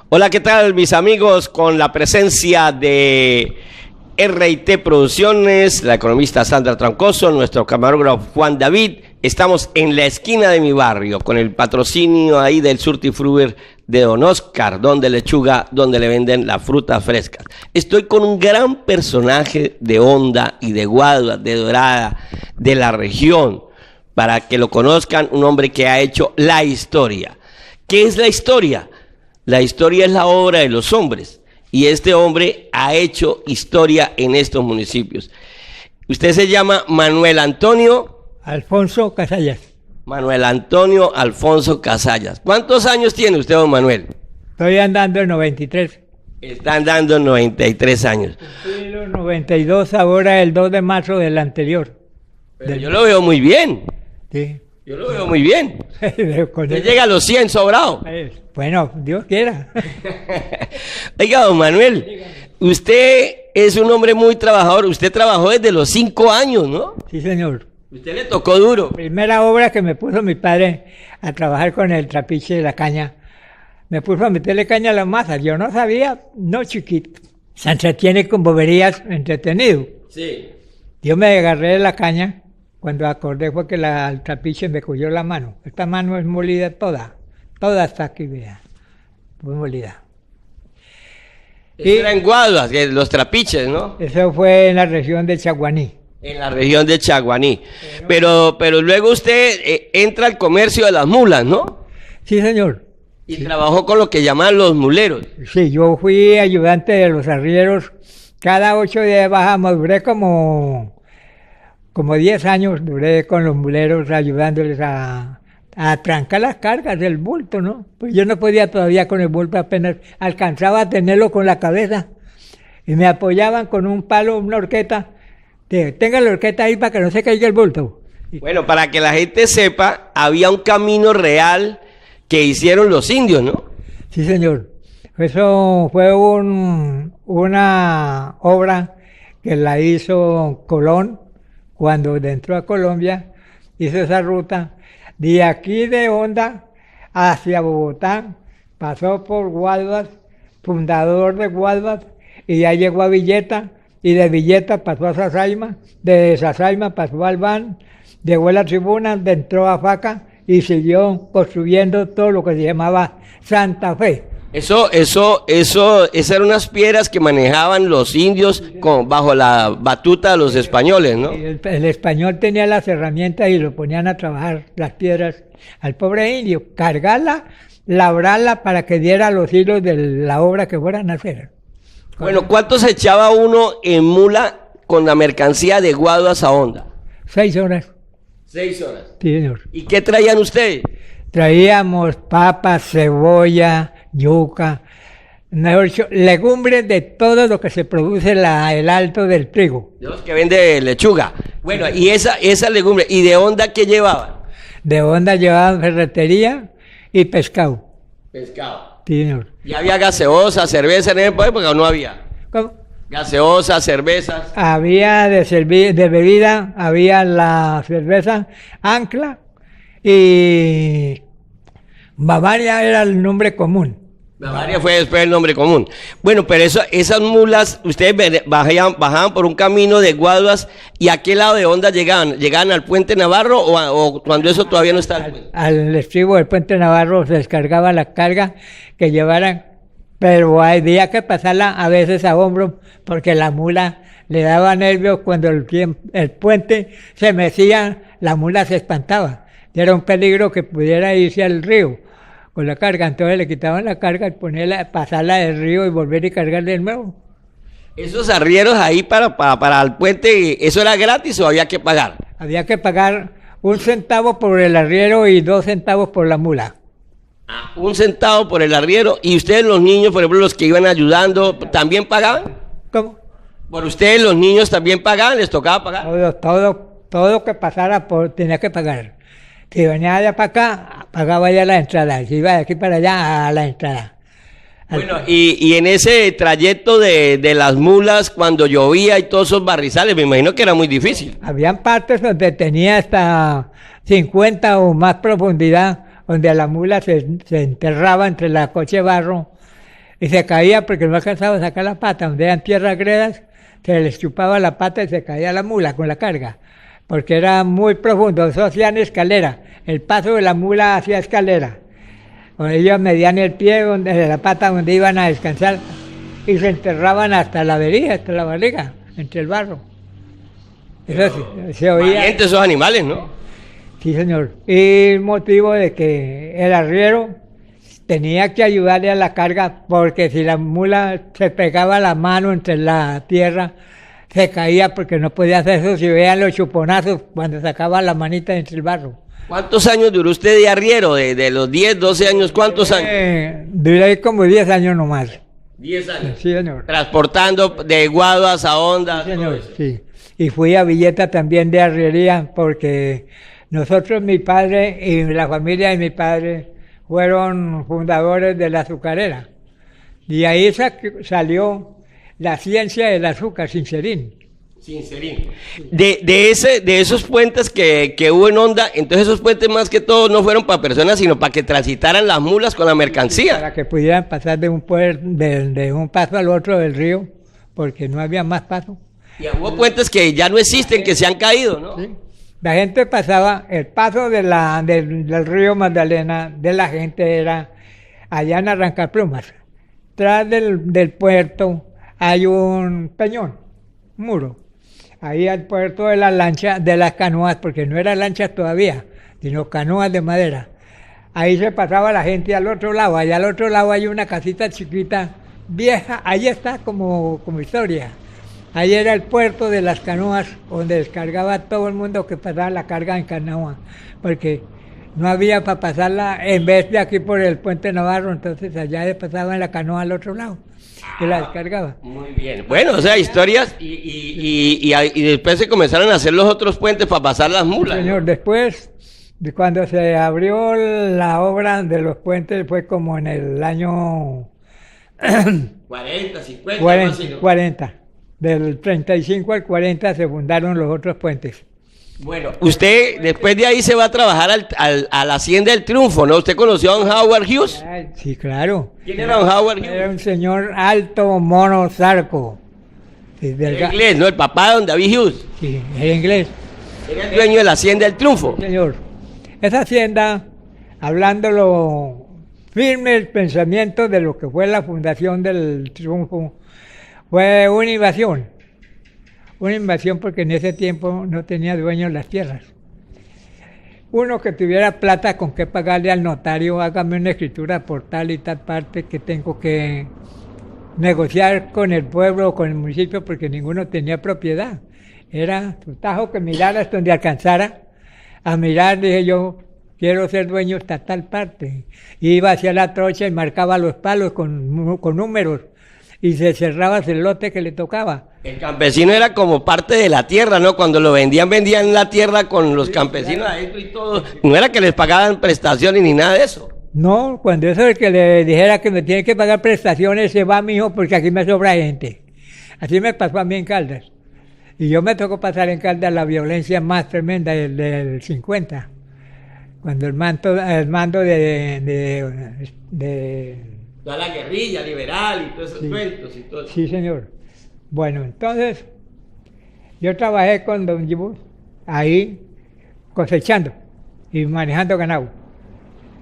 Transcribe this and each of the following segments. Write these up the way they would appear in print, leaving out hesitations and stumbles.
Hola, ¿qué tal mis amigos? Con la presencia de R&T Producciones, la economista Sandra Troncoso, nuestro camarógrafo Juan David, estamos en la esquina de mi barrio, con el patrocinio ahí del Surtifruber de Don Oscar, donde lechuga, donde le venden las frutas frescas. Estoy con un gran personaje de Honda y de Guadua, de Dorada, de la región, para que lo conozcan, un hombre que ha hecho la historia. ¿Qué es la historia? La historia es la obra de los hombres, y este hombre ha hecho historia en estos municipios. Usted se llama Manuel Antonio Alfonso Casallas. Manuel Antonio Alfonso Casallas. ¿Cuántos años tiene usted, don Manuel? Estoy andando en 93. Está andando en 93 años. Cumplí los 92 ahora el 2 de marzo del anterior. Pero yo lo veo muy bien. Sí. Yo lo veo muy bien. Con Usted llega a los 100 sobrado. Bueno, Dios quiera. Oiga, don Manuel, usted es un hombre muy trabajador. Usted trabajó desde los 5 años, ¿no? Sí, señor. Usted le tocó duro. Primera obra que me puso mi padre a trabajar con el trapiche de la caña. Me puso a meterle caña a la masa. Yo no sabía, no chiquito. Se entretiene con boberías, entretenido. Sí. Yo me agarré de la caña. Cuando acordé fue que el trapiche me cogió la mano. Esta mano es molida toda está aquí, vea, muy molida. Eso era en Guaduas, los trapiches, ¿no? Eso fue en la región de Chaguaní. En la región de Chaguaní. Pero luego usted entra al comercio de las mulas, ¿no? Sí, señor. Y trabajó con lo que llaman los muleros. Sí, yo fui ayudante de los arrieros. Cada 8 días bajamos, duré como 10 años, duré con los muleros ayudándoles a trancar las cargas del bulto, ¿no? Pues yo no podía todavía con el bulto, apenas alcanzaba a tenerlo con la cabeza. Y me apoyaban con un palo, una horqueta. Tenga la horqueta ahí para que no se caiga el bulto. Bueno, para que la gente sepa, había un camino real que hicieron los indios, ¿no? Sí, señor. Eso fue una obra que la hizo Colón cuando entró a Colombia, hizo esa ruta. De aquí de Honda hacia Bogotá, pasó por Guaduas, fundador de Guaduas, y ya llegó a Villeta, y de Villeta pasó a Sasaima, de Sasaima pasó a Albán, llegó a la Tribuna, entró a Faca, y siguió construyendo todo lo que se llamaba Santa Fe. Esas eran unas piedras que manejaban los indios bajo la batuta de los españoles, ¿no? El español tenía las herramientas y lo ponían a trabajar las piedras al pobre indio, cargarla, labrarla para que diera los hilos de la obra que fueran a hacer. Bueno, ¿cuánto se echaba uno en mula con la mercancía de Guaduas a Honda? 6 horas. 6 horas. Sí, señor. ¿Y qué traían ustedes? Traíamos papas, cebolla, yuca, mejor dicho, legumbres de todo lo que se produce el alto del trigo. De los que vende lechuga. Bueno, y esa legumbre, ¿y de Honda qué llevaban? De Honda llevaban ferretería y pescado. Pescado. Sí, señor. ¿Y había gaseosa, cerveza en esa época o no había? ¿Cómo? Gaseosa, cervezas. Había de bebida, había la cerveza Ancla y Bavaria era el nombre común. Bavaria fue después el nombre común. Bueno, pero esas mulas, ustedes bajaban por un camino de Guaduas, ¿y a qué lado de Honda llegaban? ¿Llegaban al Puente Navarro o cuando eso todavía no está? Al estribo del Puente Navarro se descargaba la carga que llevaran, pero había que pasarla a veces a hombro porque la mula le daba nervios cuando el puente se mecía, la mula se espantaba. Era un peligro que pudiera irse al río con la carga, entonces le quitaban la carga y pasarla del río y volver y cargarle de nuevo. ¿Esos arrieros ahí para el puente, eso era gratis o había que pagar? Había que pagar 1 centavo por el arriero y 2 centavos por la mula. 1 centavo por el arriero. ¿Y ustedes los niños, por ejemplo, los que iban ayudando, también pagaban? ¿Cómo? ¿Por ustedes los niños también pagaban? ¿Les tocaba pagar? Todo que pasara tenía que pagar. Si venía de para acá, pagaba ya la entrada. Si iba de aquí para allá, a la entrada. Bueno, y en ese trayecto de las mulas, cuando llovía y todos esos barrizales, me imagino que era muy difícil. Habían partes donde tenía hasta 50 o más profundidad, donde la mula se enterraba entre la coche barro y se caía porque no alcanzaba a sacar la pata, donde eran tierras gredas, se les chupaba la pata y se caía la mula con la carga, porque era muy profundo, eso hacían escalera, el paso de la mula hacía escalera, ellos medían el pie, donde la pata donde iban a descansar, y se enterraban hasta la verija, hasta la barriga, entre el barro. Eso se oía. Valientes esos animales, ¿no? Sí, señor. Y el motivo de que el arriero tenía que ayudarle a la carga, porque si la mula se pegaba la mano entre la tierra, se caía porque no podía hacer eso. Si veían los chuponazos cuando sacaba la manita entre el barro. ¿Cuántos años duró usted de arriero? De los 10, 12 años, ¿cuántos años? Duré como 10 años nomás. 10 años. Sí, señor. Transportando de Guaduas a Honda. Sí, señor, sí. Y fui a Villeta también de arriería, porque nosotros, mi padre y la familia de mi padre, fueron fundadores de la azucarera. Y ahí salió la ciencia del azúcar, Sincerín. Sincerín. De esos puentes que hubo en Honda, entonces esos puentes más que todo no fueron para personas, sino para que transitaran las mulas con la mercancía. Para que pudieran pasar de un paso al otro del río, porque no había más paso. Y hubo puentes que ya no existen, que se han caído, ¿no? Sí. La gente pasaba, el paso del río Magdalena de la gente era allá en Arrancaplumas. Tras del puerto hay un peñón, un muro. Ahí al puerto de las lanchas, de las canoas, porque no eran lanchas todavía, sino canoas de madera. Ahí se pasaba la gente al otro lado. Allá al otro lado hay una casita chiquita, vieja, ahí está como historia. Ahí era el puerto de las canoas, donde descargaba todo el mundo que pasaba la carga en canoa, porque no había para pasarla en vez de aquí por el puente Navarro, entonces allá pasaba en la canoa al otro lado, y la descargaba. Muy bien. Bueno, o sea, historias, y después se comenzaron a hacer los otros puentes para pasar las mulas. Sí, señor, ¿no? después, cuando se abrió la obra de los puentes, fue como en el año 40, 50, 40, así, ¿no? 40. Del 35 al 40 se fundaron los otros puentes. Bueno, usted después de ahí se va a trabajar a la Hacienda del Triunfo, ¿no? ¿Usted conoció a don Howard Hughes? Sí, claro. ¿Quién era don Howard Hughes? Era un señor alto, mono, zarco. Sí, Era inglés, ¿no? El papá de don David Hughes. Sí, era inglés. Era el dueño de la Hacienda del Triunfo. Sí, señor. Esa hacienda, hablándolo firme el pensamiento de lo que fue la fundación del Triunfo, fue una invasión porque en ese tiempo no tenía dueños las tierras. Uno que tuviera plata con que pagarle al notario, hágame una escritura por tal y tal parte que tengo que negociar con el pueblo o con el municipio porque ninguno tenía propiedad. Era su tajo que mirara hasta donde alcanzara. A mirar, dije yo, quiero ser dueño hasta tal parte. Iba hacia la trocha y marcaba los palos con números. Y se cerraba el lote que le tocaba. El campesino era como parte de la tierra, ¿no? Cuando lo vendían la tierra con los campesinos adentro y todo. No era que les pagaban prestaciones ni nada de eso. No, cuando eso es que le dijera que me tiene que pagar prestaciones, se va, mijo, porque aquí me sobra gente. Así me pasó a mí en Caldas. Y yo me tocó pasar en Caldas la violencia más tremenda del 50. Cuando el mando de Toda la guerrilla liberal y todos esos cuentos y todo eso. Sí, señor. Bueno, entonces, yo trabajé con don Gibus ahí cosechando y manejando ganado.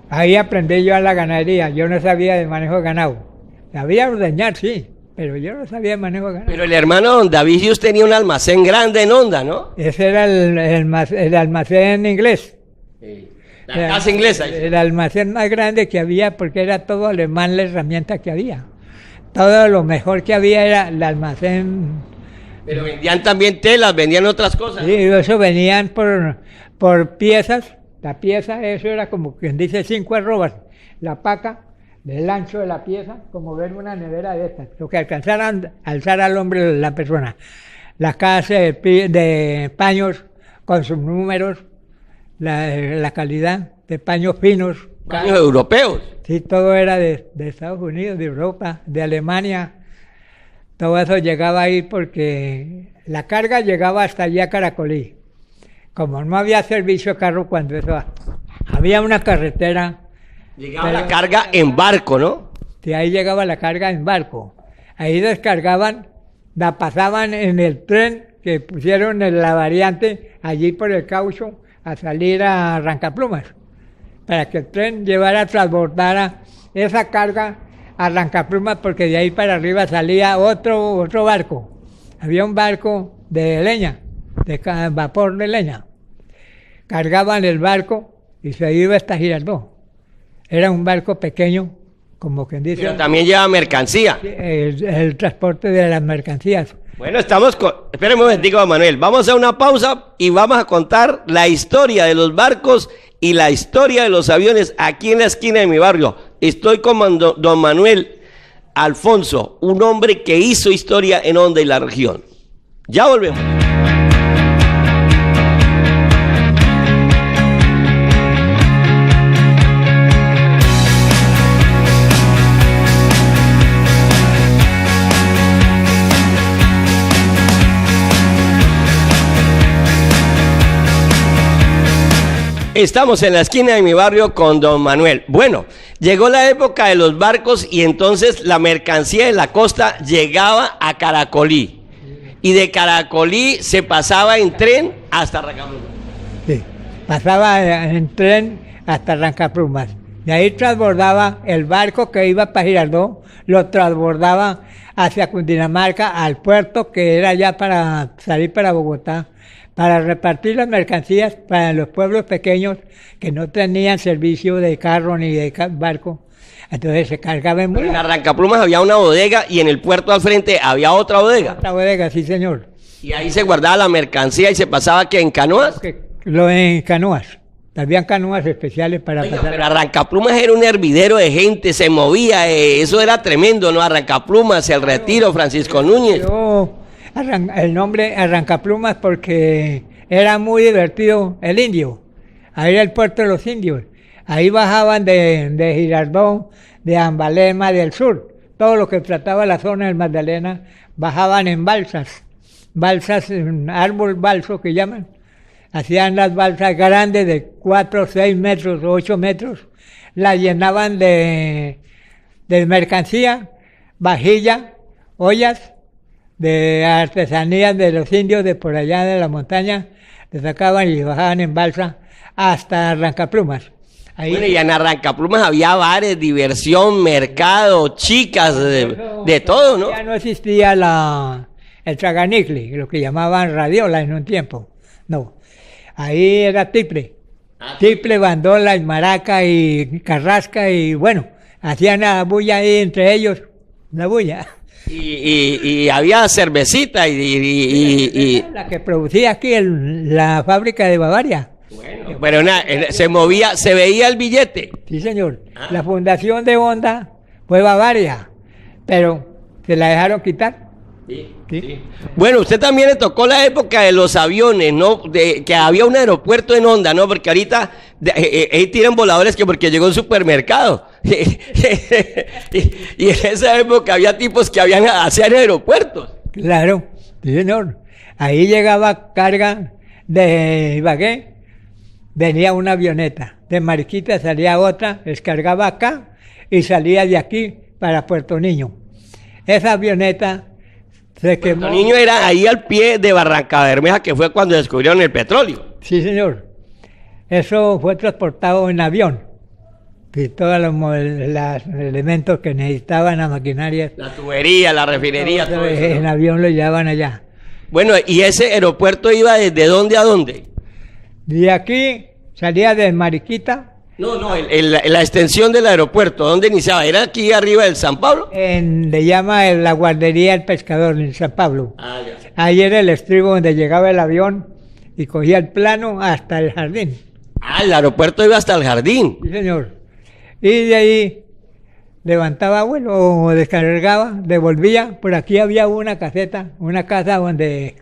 Ahí aprendí yo a la ganadería. Yo no sabía de manejo de ganado. Sabía ordeñar, sí, pero yo no sabía de manejo de ganado. Pero el hermano don David Hughes tenía un almacén grande en Honda, ¿no? Ese era el almacén inglés. Sí. La casa inglesa. El almacén más grande que había, porque era todo alemán la herramienta que había. Todo lo mejor que había era el almacén. Pero vendían también telas, vendían otras cosas. Sí, eso venían por piezas. La pieza, eso era como quien dice 5 arrobas. La paca del ancho de la pieza, como ver una nevera de estas. Lo que alcanzaran a alzar al hombre la persona. La casa de paños con sus números. La calidad de paños finos. Paños europeos. Sí, todo era de Estados Unidos, de Europa, de Alemania. Todo eso llegaba ahí porque la carga llegaba hasta allí a Caracolí. Como no había servicio de carro cuando eso había una carretera. Llegaba la carga en barco, ¿no? de ahí llegaba la carga en barco. Ahí descargaban, la pasaban en el tren que pusieron en la variante allí por el Caucho a salir a Arrancaplumas, para que el tren transbordara esa carga a Arrancaplumas, porque de ahí para arriba salía otro barco. Había un barco de leña, de vapor de leña. Cargaban el barco y se iba hasta Girardot. Era un barco pequeño, como quien dice. Pero también lleva mercancía. El transporte de las mercancías. Bueno, estamos con... Espera un momentico, don Manuel. Vamos a una pausa y vamos a contar la historia de los barcos y la historia de los aviones aquí en la esquina de mi barrio. Estoy con don Manuel Alfonso, un hombre que hizo historia en Honda y la región. Ya volvemos. Estamos en la esquina de mi barrio con don Manuel. Bueno, llegó la época de los barcos y entonces la mercancía de la costa llegaba a Caracolí. Y de Caracolí se pasaba en tren hasta Arrancaplumas. Sí, pasaba en tren hasta Arrancaplumas. De ahí transbordaba el barco que iba para Girardot, lo transbordaba hacia Cundinamarca, al puerto que era ya para salir para Bogotá, para repartir las mercancías para los pueblos pequeños que no tenían servicio de carro ni de barco. Entonces se cargaba en mula. En Arrancaplumas había una bodega y en el puerto al frente había otra bodega. Otra bodega, sí señor. Y ahí se guardaba la mercancía y se pasaba ¿qué? ¿En canoas? En canoas. Habían canoas especiales para Oiga, pasar. pero Arrancaplumas era un hervidero de gente, se movía, eso era tremendo, ¿no? Arrancaplumas, El Retiro, Francisco Núñez. El nombre Arrancaplumas porque era muy divertido el indio. Ahí era el puerto de los indios. Ahí bajaban de Girardot, de Ambalema, del sur. Todo lo que trataba la zona del Magdalena, bajaban en balsas. Balsas, árbol balso que llaman. Hacían las balsas grandes de 4, 6 metros, 8 metros. Las llenaban de mercancía, vajilla, ollas, de artesanías de los indios de por allá de la montaña, le sacaban y bajaban en balsa hasta Arrancaplumas. Ahí, bueno, y en Arrancaplumas había bares, diversión, mercado, chicas, de todo, ¿no? Ya no existía el traganicle, lo que llamaban radiola en un tiempo. No, ahí era tiple. Tiple, bandola y maraca y carrasca y bueno, hacían la bulla ahí entre ellos, la bulla. Y había cervecita y la que producía aquí la fábrica de Bavaria. Bueno, pero se veía el billete. Sí, señor. La fundación de Honda fue Bavaria, pero se la dejaron quitar. Sí. Bueno, usted también le tocó la época de los aviones, ¿no? Que había un aeropuerto en Honda, ¿no? Porque ahorita ahí tiran voladores que porque llegó un supermercado. y en esa época había tipos que hacían aeropuertos. Claro, sí, señor. Ahí llegaba carga de Ibagué, venía una avioneta. De Mariquita salía otra, descargaba acá y salía de aquí para Puerto Niño. Esa avioneta se quemó. Puerto Niño era ahí al pie de Barranca Bermeja, que fue cuando descubrieron el petróleo. Sí, señor. Eso fue transportado en avión. Y todos los elementos que necesitaban, la maquinaria. La tubería, la refinería, todo eso, ¿no? En avión lo llevaban allá. Bueno, ¿y ese aeropuerto iba desde dónde a dónde? De aquí salía de Mariquita. No, la extensión del aeropuerto, ¿dónde iniciaba? ¿Era aquí arriba del San Pablo? Le llama la guardería El Pescador, en San Pablo. Ya. Ahí era el estribo donde llegaba el avión y cogía el plano hasta el jardín. El aeropuerto iba hasta el jardín. Sí, señor. Y de ahí levantaba vuelo o descargaba, devolvía. Por aquí había una caseta, una casa donde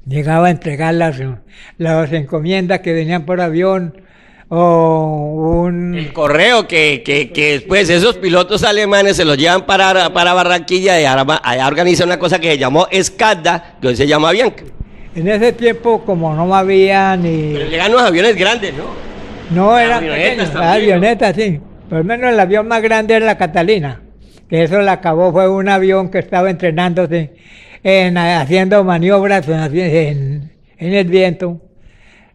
llegaba a entregar las encomiendas que venían por avión o el correo que después esos pilotos alemanes se los llevan para Barranquilla y allá organizan una cosa que se llamó Escada, que hoy se llama Avianca. En ese tiempo, como no había ni... Pero llegan los aviones grandes, ¿no? No, eran pequeños, avionetas, sí. Por lo menos el avión más grande era la Catalina, que eso le acabó, fue un avión que estaba entrenándose haciendo maniobras en el viento.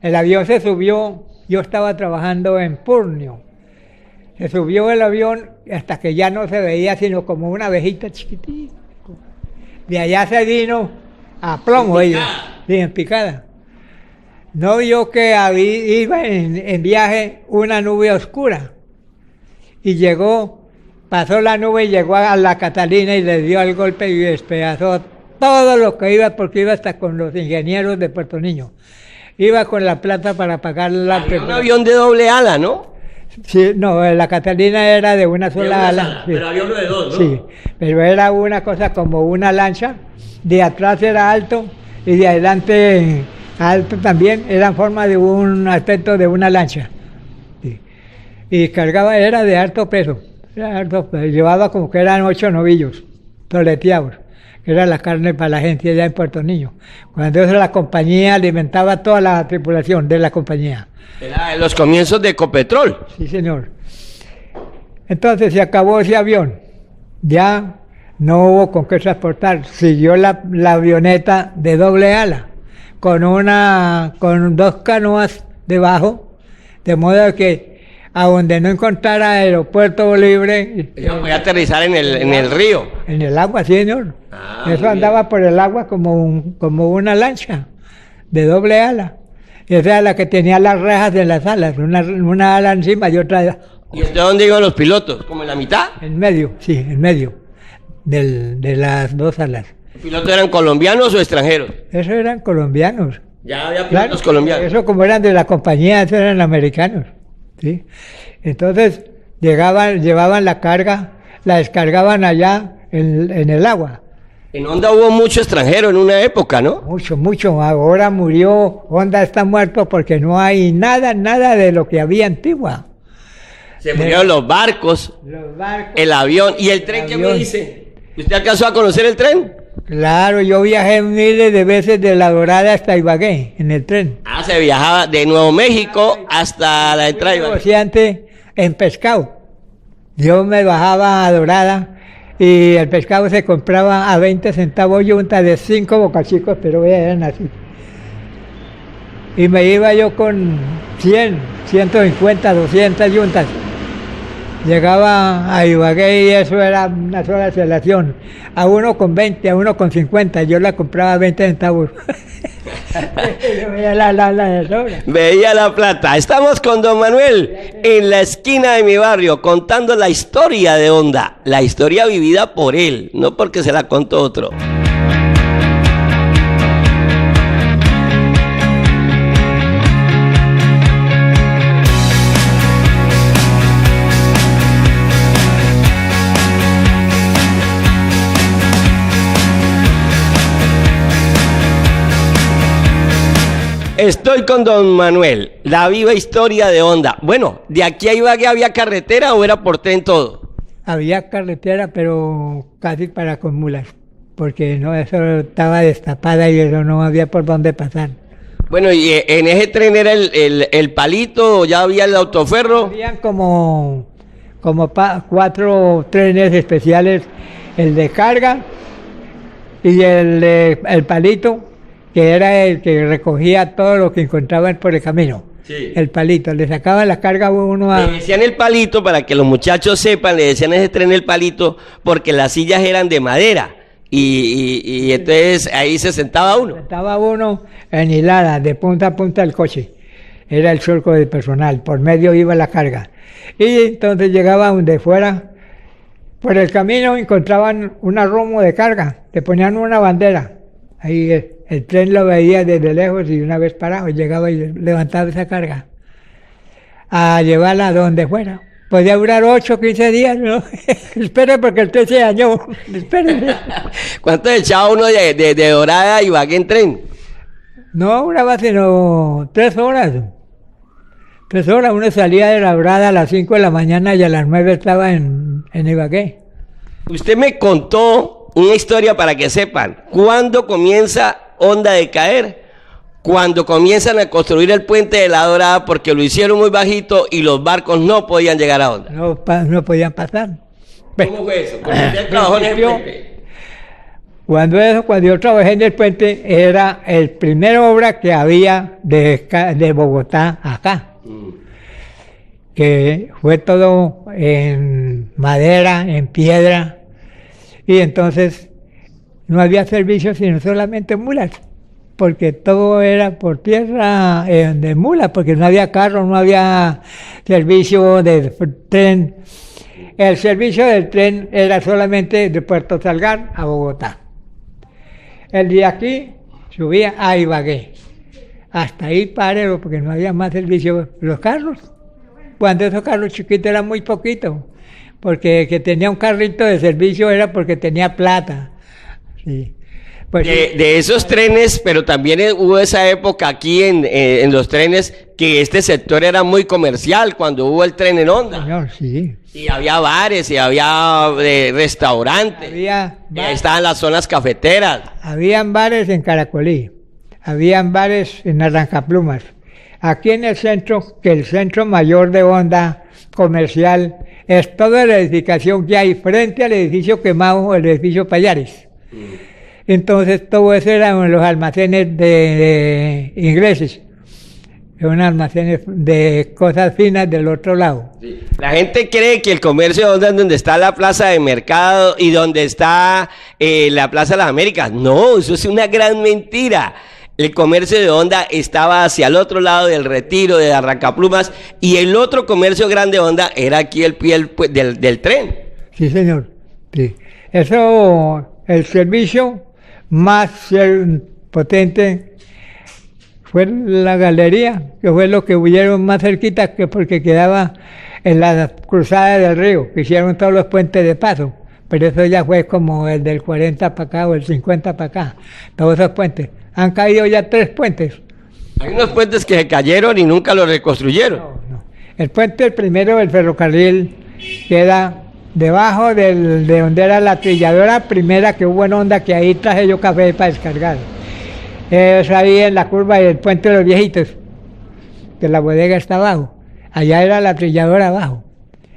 El avión se subió, yo estaba trabajando en Purnio. Se subió el avión hasta que ya no se veía sino como una abejita chiquitita. De allá se vino a plomo ellos, sí, en picada. No vio que iba en viaje una nube oscura y pasó la nube y llegó a la Catalina y le dio el golpe y despedazó todo lo que iba, porque iba hasta con los ingenieros de Puerto Niño. Iba con la plata para pagar la... Un avión de doble ala, ¿no? Sí, no, la Catalina era de una sola ala. Sí. Pero había uno de dos, ¿no? Sí, pero era una cosa como una lancha, de atrás era alto y de adelante alto también, era en forma de un aspecto de una lancha. Sí. Y cargaba, era de alto peso, llevaba como que eran 8 novillos, toleteados, que era la carne para la gente allá en Puerto Niño. Cuando eso la compañía alimentaba toda la tripulación de la compañía. Era en los comienzos de Ecopetrol. Sí, señor. Entonces se acabó ese avión. Ya no hubo con qué transportar. Siguió la avioneta de doble ala, con 2 canoas debajo, de modo que a donde no encontrara aeropuerto libre... Ella podía aterrizar en el río. En el agua, sí, señor. Eso andaba por el agua como una lancha de doble ala. Esa era la que tenía las rejas de las alas, una ala encima y otra... ¿Y de dónde iban los pilotos? ¿Como en la mitad? En medio, sí, en medio de las 2 alas. ¿Los pilotos eran colombianos o extranjeros? Esos eran colombianos. Ya había pilotos colombianos. Eso como eran de la compañía, esos eran americanos. ¿Sí? Entonces llevaban la carga, la descargaban allá en el agua. En Honda hubo mucho extranjero en una época, ¿no? Mucho. Ahora murió, Honda está muerto porque no hay nada de lo que había antigua. Se murieron los barcos, el avión. ¿Y el tren qué me dice? ¿Usted alcanzó a conocer el tren? Claro, yo viajé miles de veces de La Dorada hasta Ibagué en el tren. Ah, se viajaba de Nuevo México hasta la entrada de Ibagué. Negociante en pescado. Yo me bajaba a Dorada y el pescado se compraba a 20 centavos yunta de 5 bocachicos, pero eran así. Y me iba yo con 100, 150, 200 yuntas. Llegaba a Ibagué y eso era una sola relación. A uno con 20, a uno con 50. Yo la compraba a 20 centavos. Veía la plata. Estamos con don Manuel en la esquina de mi barrio contando la historia de Honda. La historia vivida por él, no porque se la contó otro. Estoy con don Manuel, la viva historia de Honda. Bueno, ¿de aquí a Ibagué había carretera o era por tren todo? Había carretera, pero casi para con mulas, porque no, eso estaba destapada y eso no había por dónde pasar. Bueno, ¿y en ese tren era el palito o ya había el autoferro? Habían como 4 trenes especiales, el de carga y el palito, que era el que recogía todo lo que encontraban por el camino. Sí. El palito, le sacaban la carga uno a... Le decían el palito, para que los muchachos sepan, le decían a ese tren el palito, porque las sillas eran de madera, y entonces ahí se sentaba uno. Sentaba uno en hilada, de punta a punta del coche. Era el surco del personal, por medio iba la carga. Y entonces llegaba donde fuera, por el camino encontraban una romo de carga, le ponían una bandera, ahí el tren lo veía desde lejos y una vez parado llegaba y levantaba esa carga a llevarla a donde fuera. Podía durar 8 o 15 días, ¿no? Espere porque el tren se dañó. Espere. ¿Cuánto echaba uno de Dorada a Ibagué en tren? No duraba sino 3 horas. 3 horas. Uno salía de La Dorada a las 5 de la mañana y a las 9 estaba en Ibagué. Usted me contó una historia para que sepan. ¿Cuándo comienza Honda de caer? Cuando comienzan a construir el puente de La Dorada, porque lo hicieron muy bajito y los barcos no podían llegar a Honda. No podían pasar. ¿Cómo fue eso? Porque usted trabajó en el puente. Cuando yo trabajé en el puente, era el primera obra que había de Bogotá acá. Que fue todo en madera, en piedra, y entonces no había servicio sino solamente mulas, porque todo era por tierra de mulas, porque no había carro, no había servicio de tren. El servicio del tren era solamente de Puerto Salgar a Bogotá. El de aquí subía a Ibagué, hasta ahí Parero, porque no había más servicio. Los carros, cuando esos carros chiquitos eran muy poquitos, porque el que tenía un carrito de servicio era porque tenía plata. Sí. Pues, de esos trenes, pero también hubo esa época aquí en los trenes que este sector era muy comercial cuando hubo el tren en Honda. Señor, sí. Y había bares, y había restaurantes, y ahí estaban las zonas cafeteras. Habían bares en Caracolí, habían bares en Arrancaplumas. Aquí en el centro, que el centro mayor de Honda comercial es toda la edificación que hay frente al edificio quemado, el edificio Payares. Entonces todo eso eran los almacenes de ingleses, eran almacenes de cosas finas del otro lado. Sí. La gente cree que el comercio de Honda es donde está la plaza de mercado y donde está la Plaza de las Américas. No, eso es una gran mentira. El comercio de Honda estaba hacia el otro lado del Retiro, de Arrancaplumas, y el otro comercio grande de Honda era aquí el pie del tren. Sí, señor. Sí. Eso, el servicio más potente fue la galería, que fue lo que huyeron más cerquita, que porque quedaba en la cruzada del río, que hicieron todos los puentes de paso, pero eso ya fue como el del 40 para acá o el 50 para acá, todos esos puentes. Han caído ya 3 puentes. Hay unos puentes que se cayeron y nunca los reconstruyeron. No. El puente, el primero, el ferrocarril, queda debajo de donde era la trilladora primera que hubo en Honda, que ahí traje yo café para descargar. Es ahí en la curva del puente de los viejitos, que la bodega está abajo. Allá era la trilladora abajo.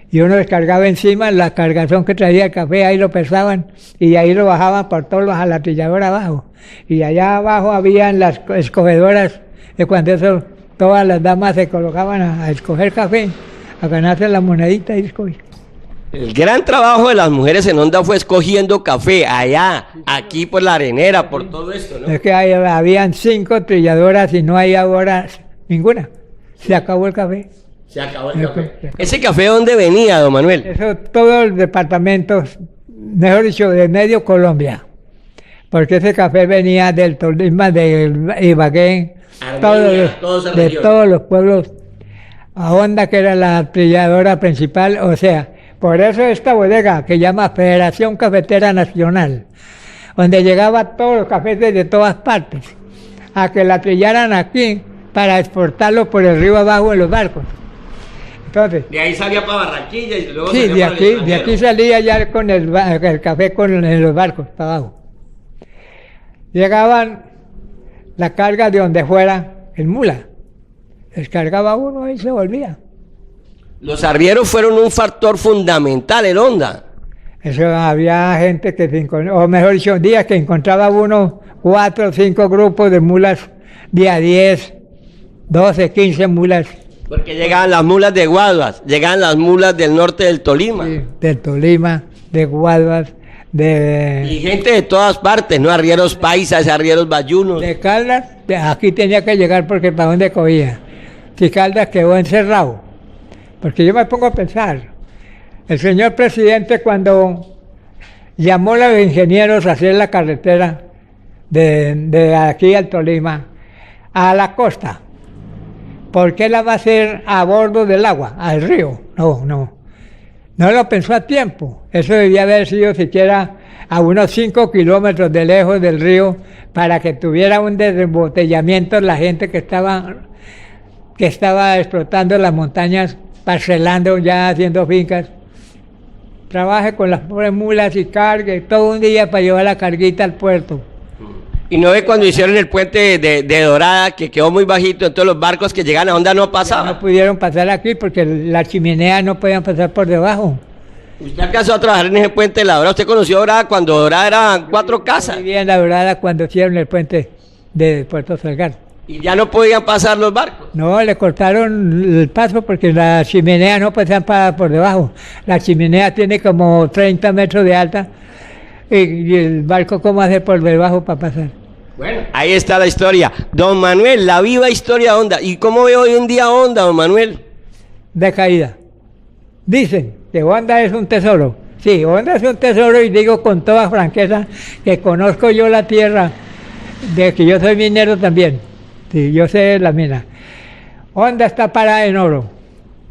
Y uno descargaba encima la cargazón que traía el café, ahí lo pesaban y ahí lo bajaban por todos a la trilladora abajo. Y allá abajo habían las escogedoras, de cuando eso, todas las damas se colocaban a escoger café, a ganarse la monedita y escoger. El gran trabajo de las mujeres en Honda fue escogiendo café allá, aquí por la Arenera, por todo esto, ¿no? Es que habían 5 trilladoras y no hay ahora ninguna. Se acabó el café. Se acabó el café. ¿Ese café dónde venía, don Manuel? Eso, todos los departamentos, mejor dicho, de medio Colombia. Porque ese café venía del Tolima, de Ibagué, de todos los pueblos. A Honda, que era la trilladora principal, o sea, por eso esta bodega que llama Federación Cafetera Nacional, donde llegaba todos los cafés de todas partes, a que la trillaran aquí para exportarlo por el río abajo en los barcos. Entonces, de ahí salía para Barranquilla y luego sí, de aquí salía ya con el café en los barcos para abajo. Llegaban la carga de donde fuera en mula, descargaba uno y se volvía. Los arrieros fueron un factor fundamental en Honda. Eso había gente que, o mejor dicho, días que encontraba uno 4 o 5 grupos de mulas, día 10, 12, 15 mulas. Porque llegaban las mulas de Guaduas, llegaban las mulas del norte del Tolima. Sí, del Tolima, de Guaduas, y gente de todas partes, ¿no? Arrieros paisas, arrieros bayunos. De Caldas, aquí tenía que llegar porque para dónde cogía. Si Caldas quedó encerrado. Porque yo me pongo a pensar, el señor presidente cuando llamó a los ingenieros a hacer la carretera de aquí al Tolima a la costa, ¿por qué la va a hacer a bordo del agua, al río? No lo pensó a tiempo. Eso debía haber sido siquiera a unos 5 kilómetros de lejos del río para que tuviera un desembotellamiento la gente que estaba explotando las montañas, parcelando ya, haciendo fincas. Trabaje con las pobres mulas y cargue todo un día para llevar la carguita al puerto. Y no ve cuando hicieron el puente de Dorada, que quedó muy bajito, entonces los barcos que llegan a Honda no pasaban. No pudieron pasar aquí porque las chimeneas no podían pasar por debajo. Usted alcanzó a trabajar en ese puente de La Dorada. Usted conoció Dorada cuando Dorada eran 4 casas. Viví en La Dorada cuando hicieron el puente de Puerto Salgar. Y ya no podían pasar los barcos. No, le cortaron el paso porque la chimenea no pasan por debajo. La chimenea tiene como 30 metros de alta y el barco, ¿cómo hacer por debajo para pasar? Bueno, ahí está la historia. Don Manuel, la viva historia de Honda. ¿Y cómo ve hoy en día Honda, don Manuel? Decaída. Dicen que Honda es un tesoro. Sí, Honda es un tesoro y digo con toda franqueza que conozco yo la tierra, de que yo soy minero también. Sí, yo sé la mina. Honda está parada en oro.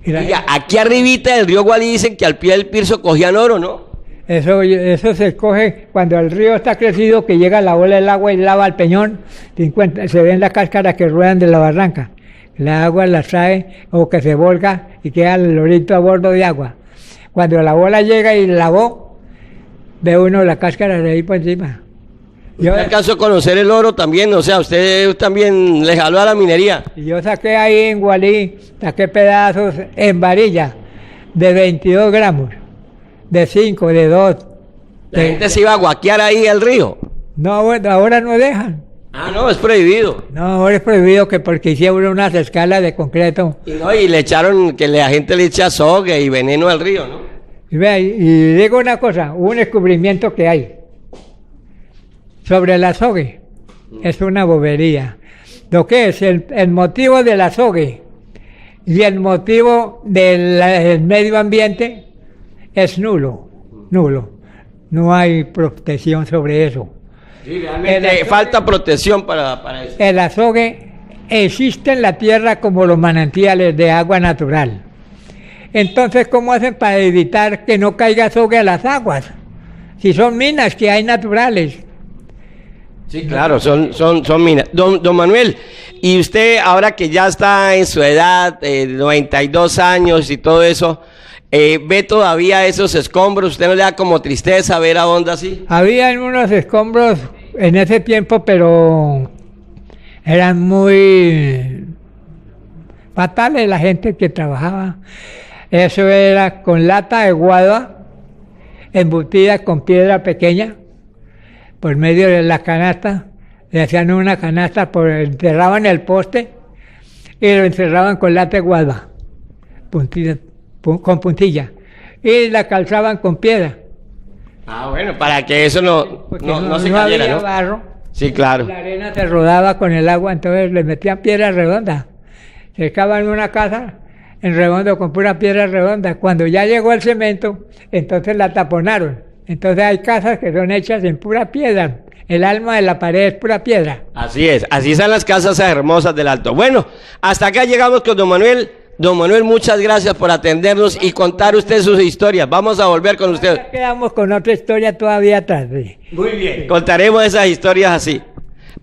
Oiga, aquí arribita del río Gualí dicen que al pie del Pirso cogían oro, ¿no? Eso se coge cuando el río está crecido, que llega la bola del agua y lava al peñón, se ven las cáscaras que ruedan de la barranca. La agua la trae o que se volca y queda el lorito a bordo de agua. Cuando la bola llega y lavó, ve uno la cáscara de ahí por encima. ¿Usted alcanzó a conocer el oro también? O sea, usted también le jaló a la minería. Yo saqué ahí en Gualí, saqué pedazos en varilla de 22 gramos, de 5, de 2. La gente se iba a guaquear ahí al río. No, bueno, ahora no dejan. Ah, no, es prohibido. No, ahora es prohibido que porque hicieron unas escalas de concreto. Y, no, y le echaron, que la gente le echa soga y veneno al río, ¿no? Y, vea, y digo una cosa, un descubrimiento que hay sobre el azogue. Es una bobería. Lo que es el motivo del azogue y el motivo del medio ambiente es nulo. No hay protección sobre eso. Sí, realmente falta protección para eso. El azogue existe en la tierra como los manantiales de agua natural. Entonces, ¿cómo hacen para evitar que no caiga azogue a las aguas? Si son minas que hay naturales. Sí, claro, son minas. Don Manuel, y usted ahora que ya está en su edad, 92 años y todo eso, ¿ve todavía esos escombros? ¿Usted no le da como tristeza ver a Honda así? Había unos escombros en ese tiempo, pero eran muy fatales la gente que trabajaba. Eso era con lata de guadua, embutida con piedra pequeña, por medio de la canasta. Le hacían una canasta, enterraban el poste y lo encerraban con lata de guadua, con puntilla, y la calzaban con piedra. Ah, bueno, para que eso no se cayera, había ¿no? barro. Sí, claro. La arena se rodaba con el agua, entonces le metían piedra redonda. Cercaban una casa en redondo con pura piedra redonda. Cuando ya llegó el cemento, entonces la taponaron. Entonces hay casas que son hechas en pura piedra. El alma de la pared es pura piedra. Así es, así son las casas hermosas del Alto. Bueno, hasta acá llegamos con don Manuel. Don Manuel, muchas gracias por atendernos y contar usted sus historias. Vamos a volver con usted. Ya quedamos con otra historia todavía atrás. ¿Sí? Muy bien. Contaremos esas historias así.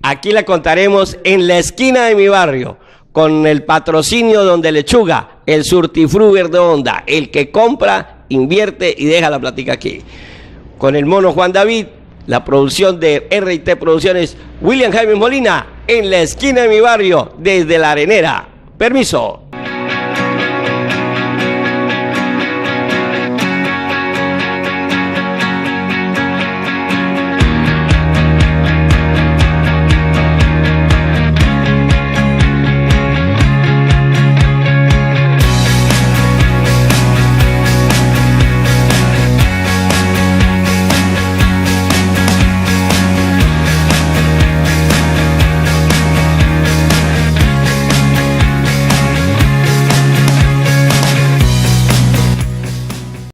Aquí la contaremos en la esquina de mi barrio, con el patrocinio Donde Lechuga, el surtifruber de Honda, el que compra, invierte y deja la plática aquí. Con el mono Juan David, la producción de R&T Producciones, William Jaime Molina, en la esquina de mi barrio, desde La Arenera. Permiso.